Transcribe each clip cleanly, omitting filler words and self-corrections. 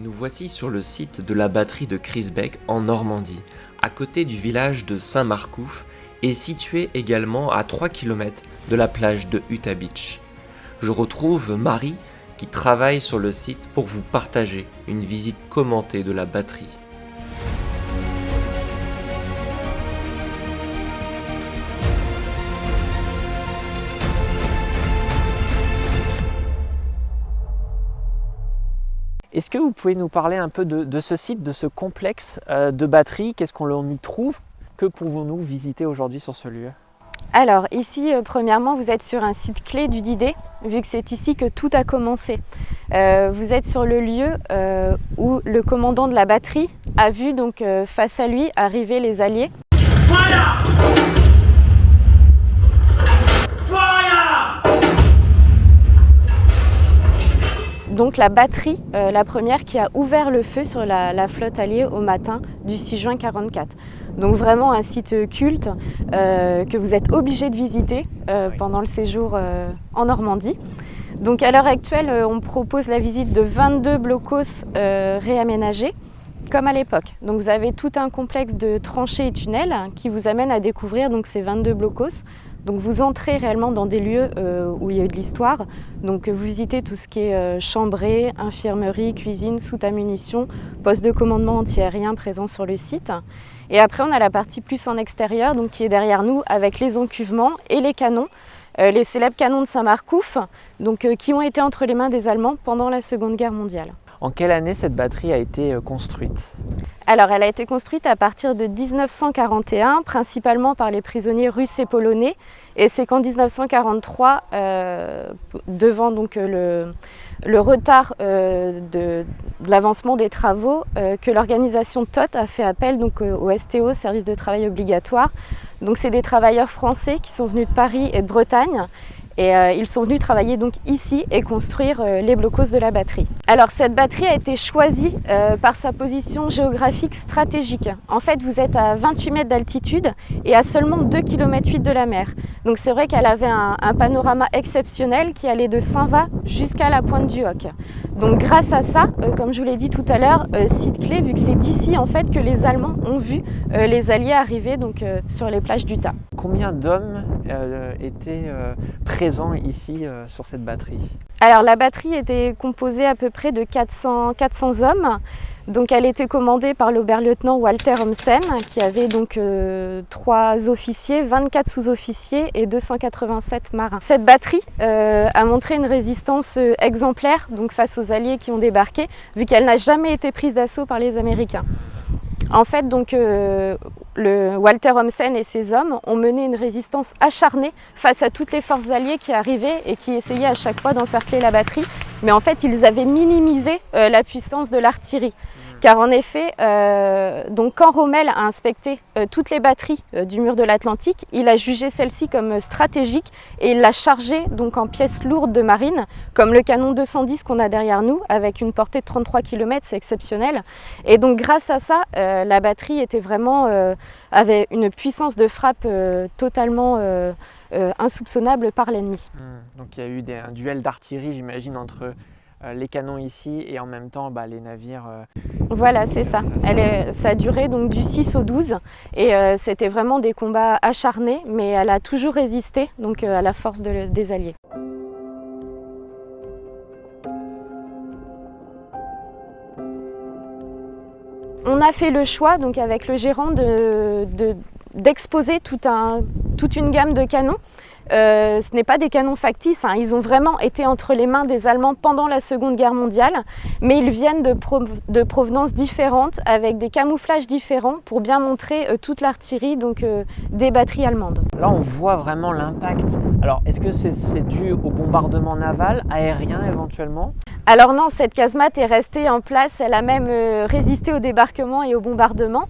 Nous voici sur le site de la batterie de Crisbeck en Normandie, à côté du village de Saint-Marcouf et situé également à 3 km de la plage de Utah Beach. Je retrouve Marie qui travaille sur le site pour vous partager une visite commentée de la batterie. Est-ce que vous pouvez nous parler un peu de ce site, de ce complexe de batterie? Qu'est-ce qu'on y trouve? Que pouvons-nous visiter aujourd'hui sur ce lieu? Alors ici, premièrement, vous êtes sur un site clé du D-Day, vu que c'est ici que tout a commencé. Vous êtes sur le lieu où le commandant de la batterie a vu donc face à lui arriver les Alliés. Fire! Fire! Donc la batterie, la première qui a ouvert le feu sur la flotte alliée au matin du 6 juin 1944. Donc vraiment un site culte que vous êtes obligé de visiter pendant le séjour en Normandie. Donc à l'heure actuelle, on propose la visite de 22 blocos réaménagés, comme à l'époque. Donc vous avez tout un complexe de tranchées et tunnels qui vous amène à découvrir donc, ces 22 blocos. Donc vous entrez réellement dans des lieux où il y a eu de l'histoire. Donc vous visitez tout ce qui est chambrée, infirmerie, cuisine, soute à munitions, poste de commandement antiaérien présent sur le site. Et après on a la partie plus en extérieur, donc qui est derrière nous avec les encuvements et les canons. Les célèbres canons de Saint-Marcouf, donc, qui ont été entre les mains des Allemands pendant la Seconde Guerre mondiale. En quelle année cette batterie a été construite? Alors, elle a été construite à partir de 1941, principalement par les prisonniers russes et polonais. Et c'est qu'en 1943, devant donc, le retard de l'avancement des travaux, que l'organisation TOT a fait appel donc, au STO, Service de travail obligatoire. Donc, c'est des travailleurs français qui sont venus de Paris et de Bretagne. Et ils sont venus travailler donc ici et construire les blocos de la batterie. Alors cette batterie a été choisie par sa position géographique stratégique. En fait, vous êtes à 28 mètres d'altitude et à seulement 2,8 km de la mer. Donc c'est vrai qu'elle avait un panorama exceptionnel qui allait de Saint-Va jusqu'à la pointe du Hoc. Donc grâce à ça, comme je vous l'ai dit tout à l'heure, site clé, vu que c'est d'ici en fait que les Allemands ont vu les Alliés arriver donc, sur les plages d'Utah. Combien d'hommes étaient présents ici sur cette batterie? Alors la batterie était composée à peu près de 400 hommes. Donc elle était commandée par l'oberlieutenant Walter Homsen qui avait donc 3 officiers, 24 sous-officiers et 287 marins. Cette batterie a montré une résistance exemplaire donc face aux Alliés qui ont débarqué, vu qu'elle n'a jamais été prise d'assaut par les Américains. En fait, donc, le Walter Homsen et ses hommes ont mené une résistance acharnée face à toutes les forces alliées qui arrivaient et qui essayaient à chaque fois d'encercler la batterie. Mais en fait, ils avaient minimisé la puissance de l'artillerie. Car en effet, donc quand Rommel a inspecté toutes les batteries du mur de l'Atlantique, il a jugé celle-ci comme stratégique et il l'a chargée donc en pièces lourdes de marine, comme le canon 210 qu'on a derrière nous, avec une portée de 33 km, c'est exceptionnel. Et donc grâce à ça, la batterie était vraiment, avait une puissance de frappe totalement insoupçonnable par l'ennemi. Donc il y a eu un duel d'artillerie, j'imagine, entre les canons ici et en même temps les navires. Voilà, c'est ça. Ça a duré donc du 6 au 12 et c'était vraiment des combats acharnés, mais elle a toujours résisté donc, à la force des Alliés. On a fait le choix donc, avec le gérant d'exposer toute une gamme de canons. Ce n'est pas des canons factices, hein. Ils ont vraiment été entre les mains des Allemands pendant la Seconde Guerre mondiale, mais ils viennent de provenances différentes, avec des camouflages différents pour bien montrer toute l'artillerie donc, des batteries allemandes. Là on voit vraiment l'impact. Alors est-ce que c'est dû au bombardement naval, aérien éventuellement? Alors non, cette casemate est restée en place, elle a même résisté au débarquement et au bombardement.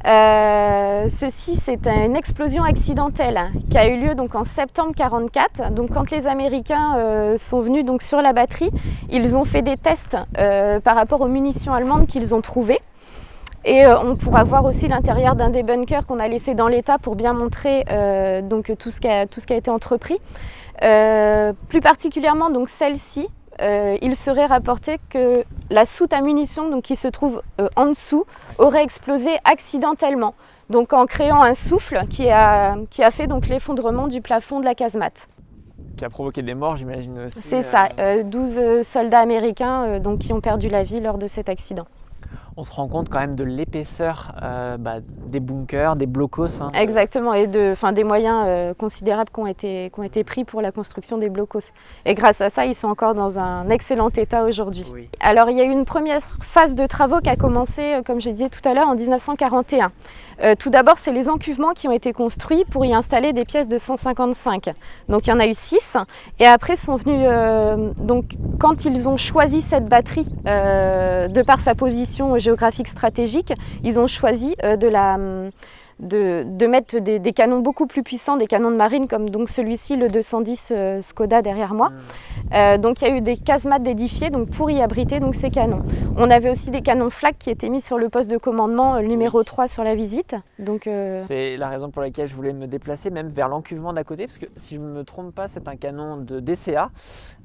Ceci, c'est une explosion accidentelle qui a eu lieu donc, en septembre 1944. Donc, quand les Américains sont venus donc, sur la batterie, ils ont fait des tests par rapport aux munitions allemandes qu'ils ont trouvées. Et on pourra voir aussi l'intérieur d'un des bunkers qu'on a laissé dans l'état pour bien montrer donc, tout ce qui a été entrepris. Plus particulièrement donc, celle-ci, il serait rapporté que la soute à munitions donc, qui se trouve en dessous aurait explosé accidentellement, donc en créant un souffle qui a fait donc l'effondrement du plafond de la casemate. Qui a provoqué des morts, j'imagine aussi. C'est ça, 12 soldats américains donc, qui ont perdu la vie lors de cet accident. On se rend compte quand même de l'épaisseur des bunkers, des blocos. Hein. Exactement, et des moyens considérables qui ont été pris pour la construction des blocos. Et grâce à ça, ils sont encore dans un excellent état aujourd'hui. Oui. Alors, il y a eu une première phase de travaux qui a commencé, comme je disais tout à l'heure, en 1941. Tout d'abord, c'est les encuvements qui ont été construits pour y installer des pièces de 155. Donc, il y en a eu 6. Et après, sont venus, donc, quand ils ont choisi cette batterie, de par sa position géographique stratégique, ils ont choisi de mettre des canons beaucoup plus puissants, des canons de marine comme donc celui-ci, le 210 Skoda derrière moi. Donc il y a eu des casemates édifiées donc, pour y abriter donc, ces canons. On avait aussi des canons flak qui étaient mis sur le poste de commandement numéro 3 sur la visite. Donc, c'est la raison pour laquelle je voulais me déplacer même vers l'encuvement d'à côté, parce que si je ne me trompe pas, c'est un canon de DCA,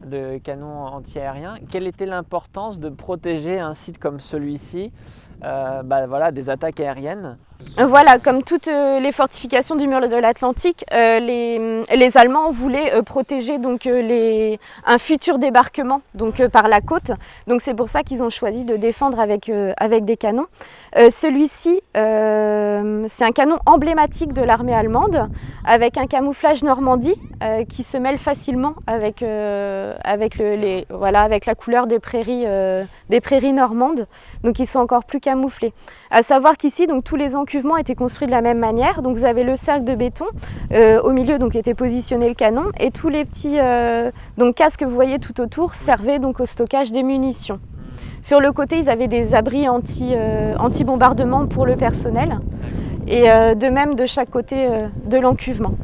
de canon anti-aérien. Quelle était l'importance de protéger un site comme celui-ci des attaques aériennes? Voilà, comme toutes les fortifications du mur de l'Atlantique, les Allemands voulaient protéger donc, un futur débarquement donc, par la côte. Donc c'est pour ça qu'ils ont choisi de défendre avec des canons. Celui-ci, c'est un canon emblématique de l'armée allemande, avec un camouflage Normandie qui se mêle facilement avec la couleur des prairies normandes, donc ils sont encore plus camouflés. À savoir qu'ici, donc, tous les encuvements étaient construits de la même manière. Donc vous avez le cercle de béton, au milieu donc, était positionné le canon, et tous les petits cases que vous voyez tout autour servaient donc, au stockage des munitions. Sur le côté, ils avaient des abris anti-bombardement pour le personnel, et de même de chaque côté de l'encuvement.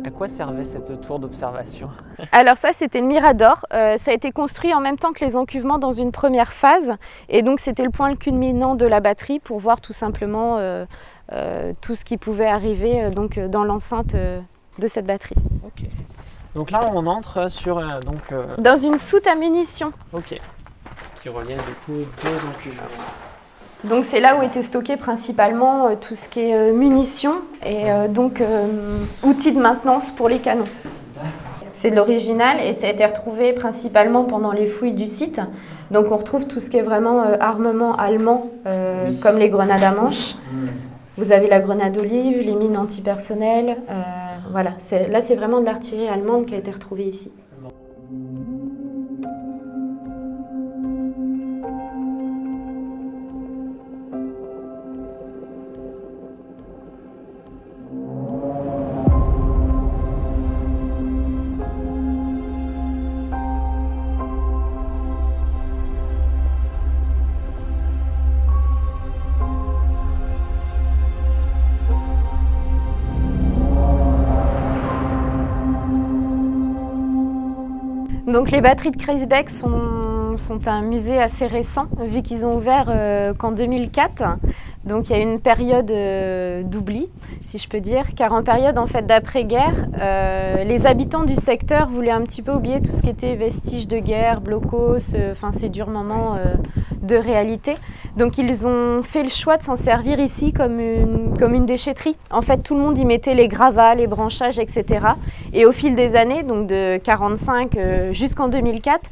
À quoi servait cette tour d'observation? Alors ça, c'était le Mirador. Ça a été construit en même temps que les encuvements dans une première phase. Et donc, c'était le point culminant de la batterie pour voir tout simplement tout ce qui pouvait arriver dans l'enceinte de cette batterie. Ok. Donc là, on entre sur... Dans une soute à munitions. Ok. Qui reliait du coup deux encuvements. Donc c'est là où était stocké principalement tout ce qui est munitions et outils de maintenance pour les canons. C'est de l'original et ça a été retrouvé principalement pendant les fouilles du site. Donc on retrouve tout ce qui est vraiment armement allemand, comme les grenades à manche. Vous avez la grenade olive, les mines antipersonnelles. Voilà. Là c'est vraiment de l'artillerie allemande qui a été retrouvée ici. Donc les batteries de Kreisbeck sont un musée assez récent, vu qu'ils ont ouvert qu'en 2004. Donc il y a une période d'oubli, si je peux dire, car en période en fait, d'après-guerre, les habitants du secteur voulaient un petit peu oublier tout ce qui était vestiges de guerre, blocos, ces durs moments de réalité. Donc ils ont fait le choix de s'en servir ici comme une déchetterie. En fait, tout le monde y mettait les gravats, les branchages, etc. Et au fil des années, donc de 1945 jusqu'en 2004,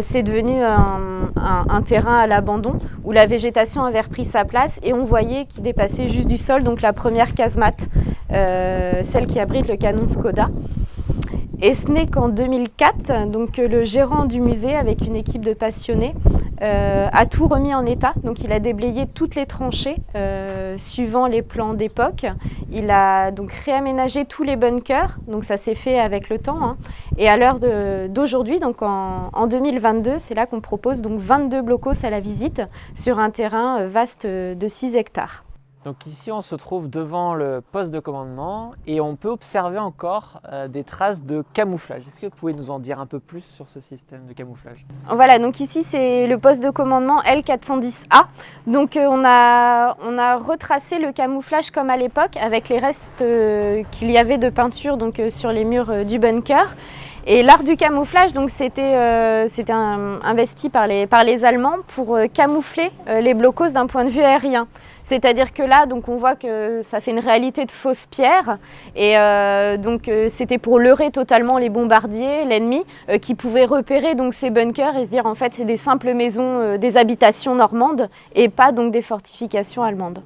c'est devenu un terrain à l'abandon où la végétation avait repris sa place et on voyait qu'il dépassait juste du sol, donc la première casemate, celle qui abrite le canon Skoda. Et ce n'est qu'en 2004, donc le gérant du musée, avec une équipe de passionnés, a tout remis en état. Donc il a déblayé toutes les tranchées suivant les plans d'époque. Il a donc réaménagé tous les bunkers. Donc ça s'est fait avec le temps. Hein. Et à l'heure d'aujourd'hui, donc en 2022, c'est là qu'on propose donc 22 blocos à la visite sur un terrain vaste de 6 hectares. Donc ici on se trouve devant le poste de commandement et on peut observer encore des traces de camouflage. Est-ce que vous pouvez nous en dire un peu plus sur ce système de camouflage? Voilà, donc ici c'est le poste de commandement L410A. Donc on a retracé le camouflage comme à l'époque avec les restes qu'il y avait de peinture donc, sur les murs du bunker. Et l'art du camouflage, donc c'était investi par les Allemands pour camoufler les blocos d'un point de vue aérien. C'est-à-dire que là, donc on voit que ça fait une réalité de fausses pierres et donc c'était pour leurrer totalement les bombardiers, l'ennemi, qui pouvait repérer donc ces bunkers et se dire en fait c'est des simples maisons, des habitations normandes et pas donc des fortifications allemandes.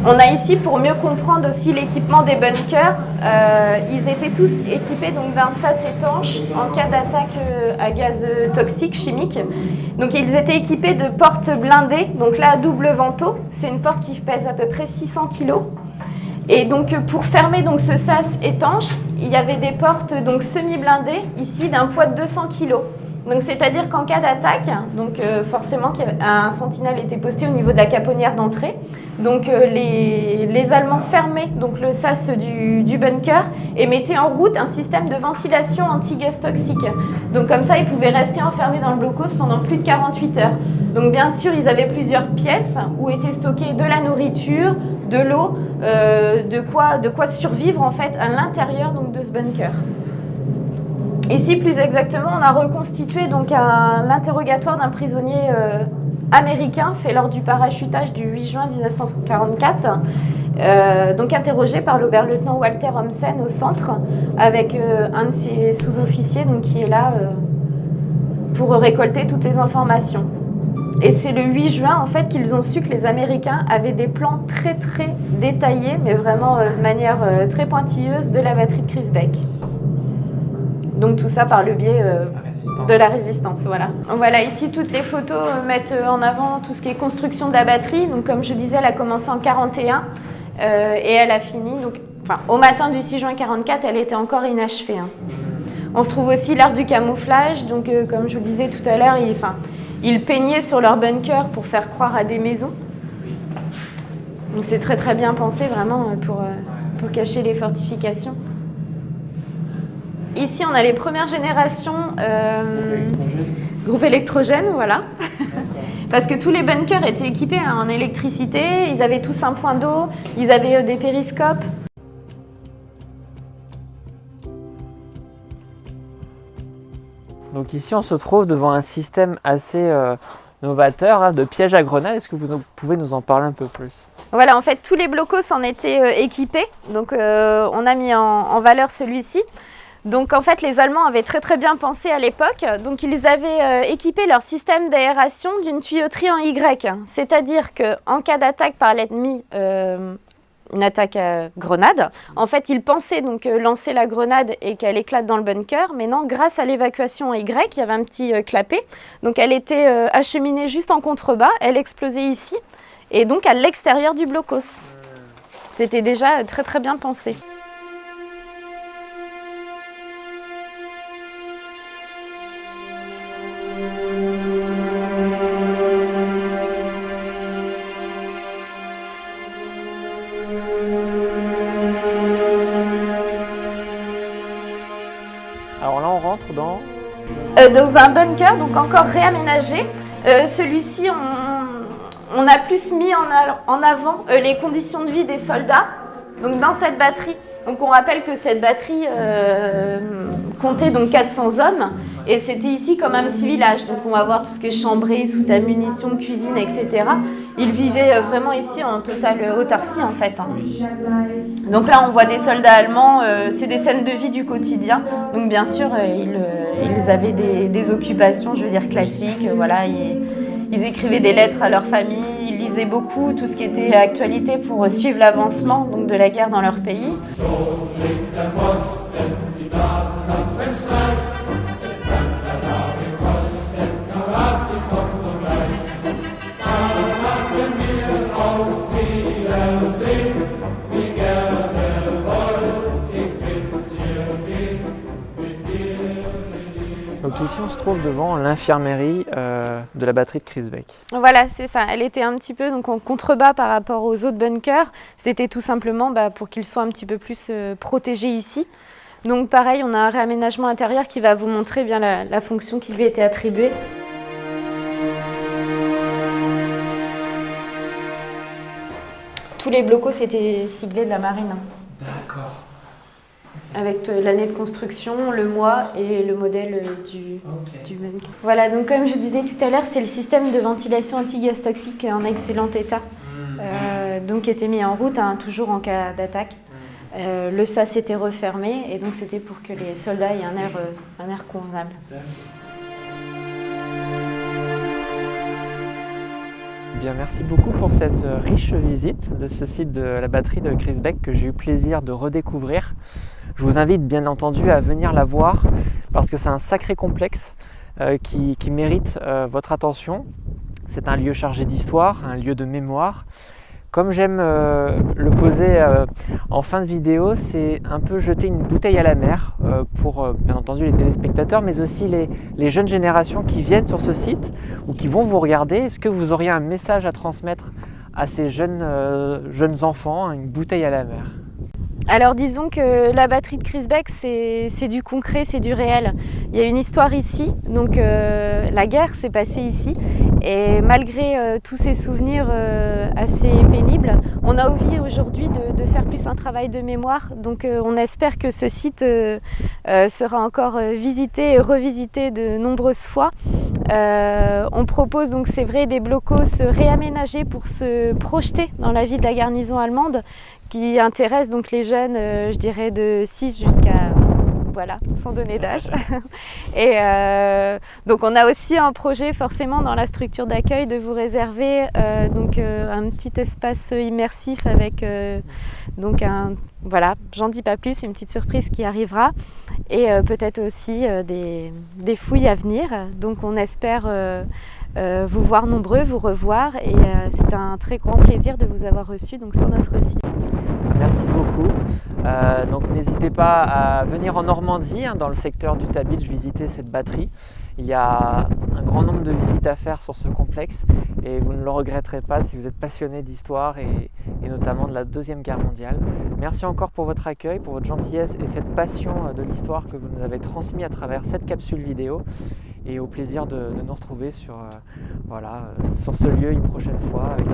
On a ici, pour mieux comprendre aussi l'équipement des bunkers, ils étaient tous équipés d'un sas étanche en cas d'attaque à gaz toxique, chimique. Donc ils étaient équipés de portes blindées, donc là à double vantaux, c'est une porte qui pèse à peu près 600 kg. Et donc pour fermer donc, ce sas étanche, il y avait des portes semi-blindées, ici d'un poids de 200 kg. Donc c'est-à-dire qu'en cas d'attaque, forcément un sentinelle était posté au niveau de la caponnière d'entrée. Donc les Allemands fermaient donc, le sas du bunker et mettaient en route un système de ventilation anti-gaz toxique. Donc comme ça, ils pouvaient rester enfermés dans le blocos pendant plus de 48 heures. Donc bien sûr, ils avaient plusieurs pièces où étaient stockées de la nourriture, de l'eau, de quoi survivre en fait à l'intérieur de ce bunker. Ici, plus exactement, on a reconstitué donc l'interrogatoire d'un prisonnier américain fait lors du parachutage du 8 juin 1944, donc interrogé par l'oberlieutenant Walter Homsen au centre, avec un de ses sous-officiers qui est là pour récolter toutes les informations. Et c'est le 8 juin en fait qu'ils ont su que les Américains avaient des plans très très détaillés, mais vraiment de manière très pointilleuse, de la batterie de Crisbeck. Donc tout ça par le biais de la résistance. Voilà, ici toutes les photos mettent en avant tout ce qui est construction de la batterie. Donc comme je disais, elle a commencé en 1941 et elle a fini. Au matin du 6 juin 1944, elle était encore inachevée. On retrouve aussi l'art du camouflage. Donc comme je vous le disais tout à l'heure, ils peignaient sur leur bunker pour faire croire à des maisons. Donc c'est très très bien pensé vraiment pour cacher les fortifications. Ici, on a les premières générations groupe électrogène, voilà. Parce que tous les bunkers étaient équipés en électricité, ils avaient tous un point d'eau, ils avaient des périscopes. Donc ici, on se trouve devant un système assez novateur de pièges à grenades. Est-ce que vous pouvez nous en parler un peu plus? Voilà, en fait, tous les blocos en étaient équipés. Donc, on a mis en valeur celui-ci. Donc en fait, les Allemands avaient très très bien pensé à l'époque. Donc ils avaient équipé leur système d'aération d'une tuyauterie en Y. C'est-à-dire qu'en cas d'attaque par l'ennemi, une attaque à grenade, en fait ils pensaient donc lancer la grenade et qu'elle éclate dans le bunker. Mais non, grâce à l'évacuation en Y, il y avait un petit clapet. Donc elle était acheminée juste en contrebas, elle explosait ici et donc à l'extérieur du blocos. C'était déjà très très bien pensé. Alors là, on rentre dans un bunker, donc encore réaménagé. Celui-ci, on a plus mis en avant les conditions de vie des soldats. Donc dans cette batterie, donc on rappelle que cette batterie comptait donc 400 hommes et c'était ici comme un petit village. Donc on va voir tout ce qui est chambré, soute à munitions, cuisine, etc. Ils vivaient vraiment ici en totale autarcie en fait. Donc là on voit des soldats allemands, c'est des scènes de vie du quotidien. Donc bien sûr ils avaient des occupations, je veux dire classiques. Voilà, ils écrivaient des lettres à leur famille. Ils lisaient beaucoup tout ce qui était actualité pour suivre l'avancement donc, de la guerre dans leur pays. Donc ici on se trouve devant l'infirmerie de la batterie de Chris Beck. Voilà, c'est ça. Elle était un petit peu donc, en contrebas par rapport aux autres bunkers. C'était tout simplement pour qu'ils soient un petit peu plus protégés ici. Donc pareil, on a un réaménagement intérieur qui va vous montrer bien la fonction qui lui était attribuée. Tous les blocos étaient siglés de la marine. D'accord. Avec l'année de construction, le mois et le modèle du bunker. Voilà, donc comme je disais tout à l'heure, c'est le système de ventilation anti-gaz toxique en excellent état, donc qui était mis en route, toujours en cas d'attaque. Le sas était refermé et donc c'était pour que les soldats aient un air convenable. Bien, merci beaucoup pour cette riche visite de ce site de la batterie de Chris Beck que j'ai eu plaisir de redécouvrir. Je vous invite bien entendu à venir la voir parce que c'est un sacré complexe qui mérite votre attention. C'est un lieu chargé d'histoire, un lieu de mémoire. Comme j'aime le poser en fin de vidéo, c'est un peu jeter une bouteille à la mer pour bien entendu les téléspectateurs, mais aussi les jeunes générations qui viennent sur ce site ou qui vont vous regarder. Est-ce que vous auriez un message à transmettre à ces jeunes enfants, une bouteille à la mer ? Alors disons que la batterie de Chris Beck, c'est du concret, c'est du réel. Il y a une histoire ici, donc la guerre s'est passée ici. Et malgré tous ces souvenirs assez pénibles, on a envie aujourd'hui de faire plus un travail de mémoire. Donc on espère que ce site sera encore visité et revisité de nombreuses fois. On propose donc, c'est vrai, des blocos réaménagés pour se projeter dans la vie de la garnison allemande, qui intéresse donc les jeunes, je dirais de 6 jusqu'à, voilà, sans donner d'âge. Et donc on a aussi un projet forcément dans la structure d'accueil de vous réserver un petit espace immersif avec donc voilà, j'en dis pas plus, une petite surprise qui arrivera et peut-être aussi des fouilles à venir. Donc on espère vous voir nombreux, vous revoir et c'est un très grand plaisir de vous avoir reçu donc, sur notre site. Merci beaucoup. Donc n'hésitez pas à venir en Normandie, dans le secteur d'Utah Beach, visiter cette batterie. Il y a un grand nombre de visites à faire sur ce complexe et vous ne le regretterez pas si vous êtes passionné d'histoire et notamment de la Deuxième Guerre mondiale. Merci encore pour votre accueil, pour votre gentillesse et cette passion de l'histoire que vous nous avez transmise à travers cette capsule vidéo. Et au plaisir de nous retrouver sur ce lieu une prochaine fois avec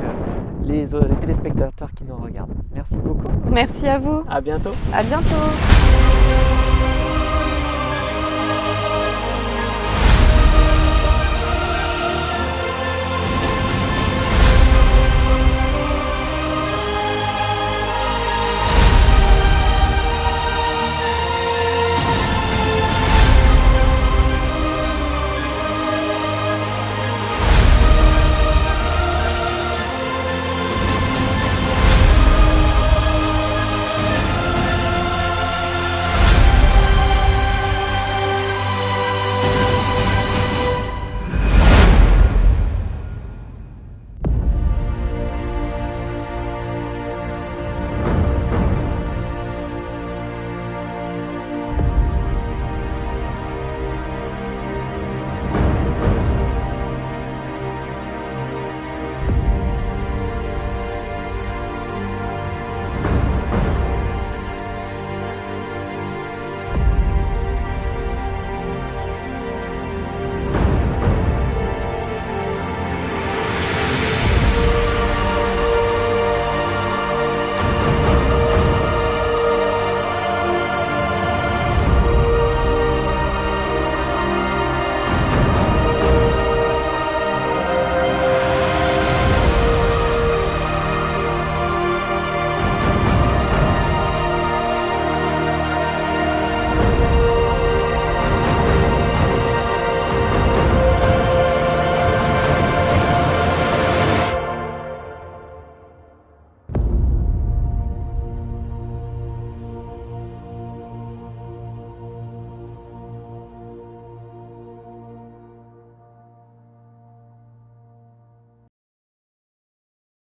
les téléspectateurs qui nous regardent. Merci beaucoup. Merci à vous. À bientôt. À bientôt.